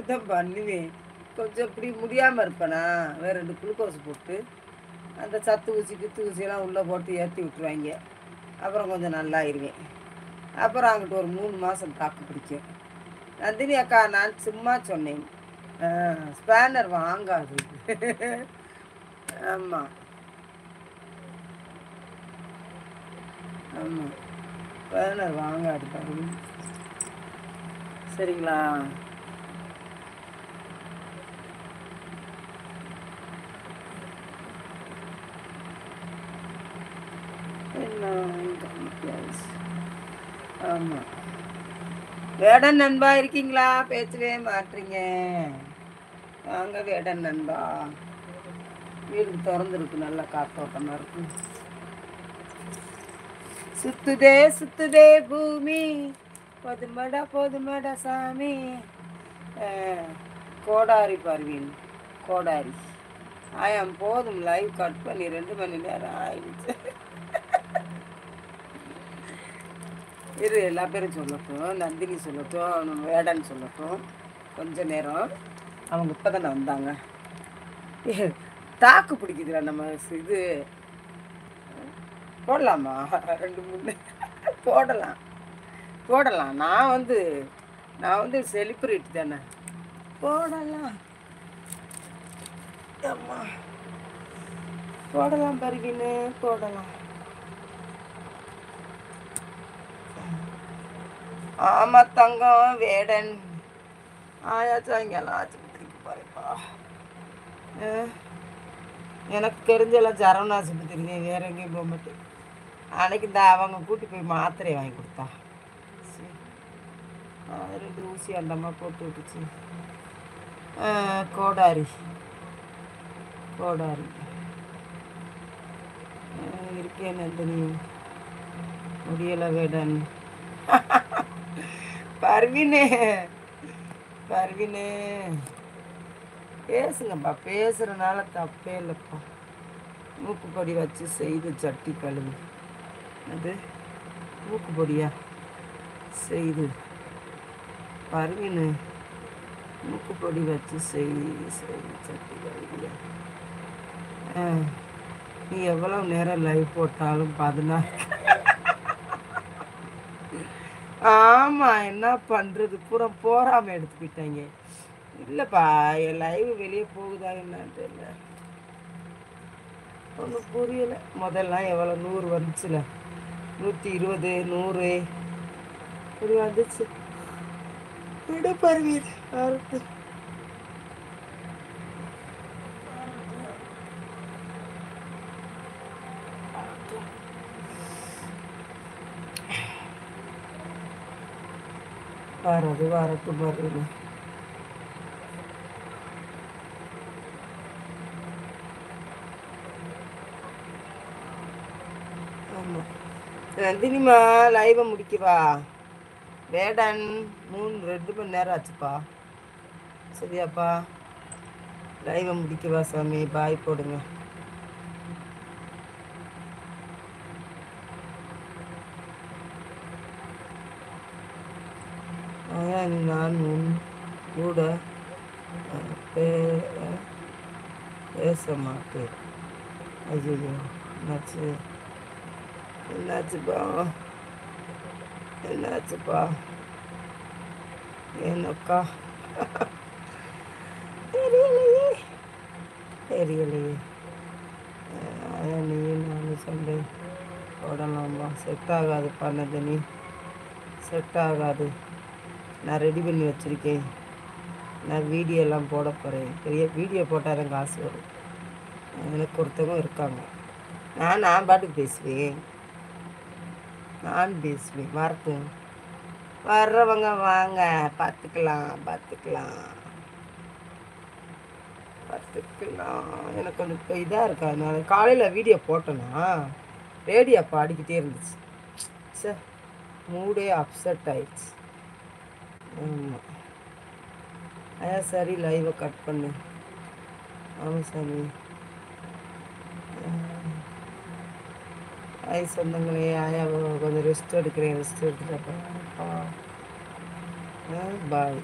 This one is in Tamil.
அப்படித்தான் பண்ணுவேன். கொஞ்சம் இப்படி முடியாமல் இருப்பேனா, வேறு 2 குளுக்கோஸ் போட்டு அந்த சத்து ஊசி கித்து ஊசியெல்லாம் உள்ளே போட்டு ஏற்றி விட்டுருவாங்க. அப்புறம் கொஞ்சம் நல்லாயிருவேன். அப்புறம் அங்கிட்டு ஒரு 3 மாதம் தாக்கு பிடிக்கும். நந்தினி அக்கா நான் சும்மா சொன்னேன். ஸ்பேனர் வாங்காது. ஆமாம் ஆமாம், ஸ்பேனர் வாங்காது பாருங்க. சரிங்களா? என்ன ஆமாம். வேடன் நண்பா இருக்கீங்களா? பேசவே மாட்டீங்க. வாங்க வேடன் நண்பா. வீடு திறந்துருக்கு, நல்லா காத்தோட்டமாக இருக்கு. சுத்துதே பூமி, போதுமடா சாமி. கோடாரி பர்வீன், கோடாரி. ஆயாம் போதும், லைவ் கட் பண்ணி 2 மணி நேரம் ஆயிடுச்சு. இரு, எல்லா பேரும் சொல்லட்டும். நந்தினி சொல்லட்டும், வேடன் சொல்லட்டும். கொஞ்ச நேரம் அவங்க இப்போ தானே வந்தாங்க. தாக்கு பிடிக்குதுல நம்ம இது. போடலாமா? 2 3 போடலாம். நான் வந்து செலிப்ரிட்டி தானே, போடலாம். அம்மா போடலாம் பருகின்னு போடலாம். ஆமா தங்கம். வேடன் ஆயா சாயங்காலம் ஆஸ்பத்திரிக்கு போறேப்பா. எனக்கு தெரிஞ்செல்லாம் சரவணா ஆஸ்பத்திரி, வேற எங்கேயும் போக மாட்டேன். அன்னைக்கு இந்த அவங்க கூட்டி போய் மாத்திரை வாங்கி கொடுத்தா. 2 ஊசி அந்தம்மா போட்டு விட்டுச்சு. கோடாரி இருக்கேன் நந்தினி. முடியலை வேடன். பர்வீனே பேசுங்கப்பா, பேசுறதுனால தப்பே இல்லைப்பா. மூக்குப்பொடி வச்சு செய்து சட்டி கழுவு. அது மூக்குப்பொடியா செய்து பர்வீனு, மூக்குப்பொடி வச்சு செய்து சட்டி கழுவியா? நீ எவ்வளோ நேரம் லைவ் போட்டாலும் 14. ஆமாம், என்ன பண்ணுறது, பூரா போகாமல் எடுத்துக்கிட்டாங்க. இல்லைப்பா, என் லைவ் வெளியே போகுதா என்னன்னு தெரியல, ஒன்றும் புரியலை. முதல்லாம் எவ்வளோ 100 வந்துச்சுல, 120 100 இப்படி வந்துச்சு. விட பருவீர் வரட்டு. வரட்டும் பருவீர். ஆமாம் நந்தினிமா, லைவை முடிக்கவா? வேடன் 2 மணி நேரம் ஆச்சுப்பா. சரியாப்பா, லைவை முடிக்கவா சாமி? பாய் போடுங்க. நான் உன் கூட பேச மாட்டேன். ஐயோ, என்னாச்சுப்பா என்னக்கா? தெரியலையே. நீ நான் சண்டை போடலாமா? செட் ஆகாது பண்ணது, நீ செட் ஆகாது. நான் ரெடி பண்ணி வச்சுருக்கேன். நான் வீடியோலாம் போட போகிறேன். பெரிய வீடியோ போட்டால் தான் காசு வரும். எனக்கு ஒருத்தவங்க இருக்காங்க. நான் பாட்டுக்கு பேசுவேன். வரட்டும், வர்றவங்க வாங்க, பார்த்துக்கலாம். எனக்கு கொஞ்சம் இப்போ இதாக இருக்கா. நான் காலையில் வீடியோ போட்டேன்னா ரேடியோ பாடிக்கிட்டே இருந்துச்சு. சார், மூடே அப்செட் ஆயிடுச்சு. ஆமாம், அதான் சரி, லைவை கட் பண்ணு. ஆமாம் சாமி. சொந்தங்களே, ஆயா கொஞ்சம் ரெஸ்ட் எடுக்கிறேன். ரெஸ்ட் எடுத்துட்டப்பா. பாய்.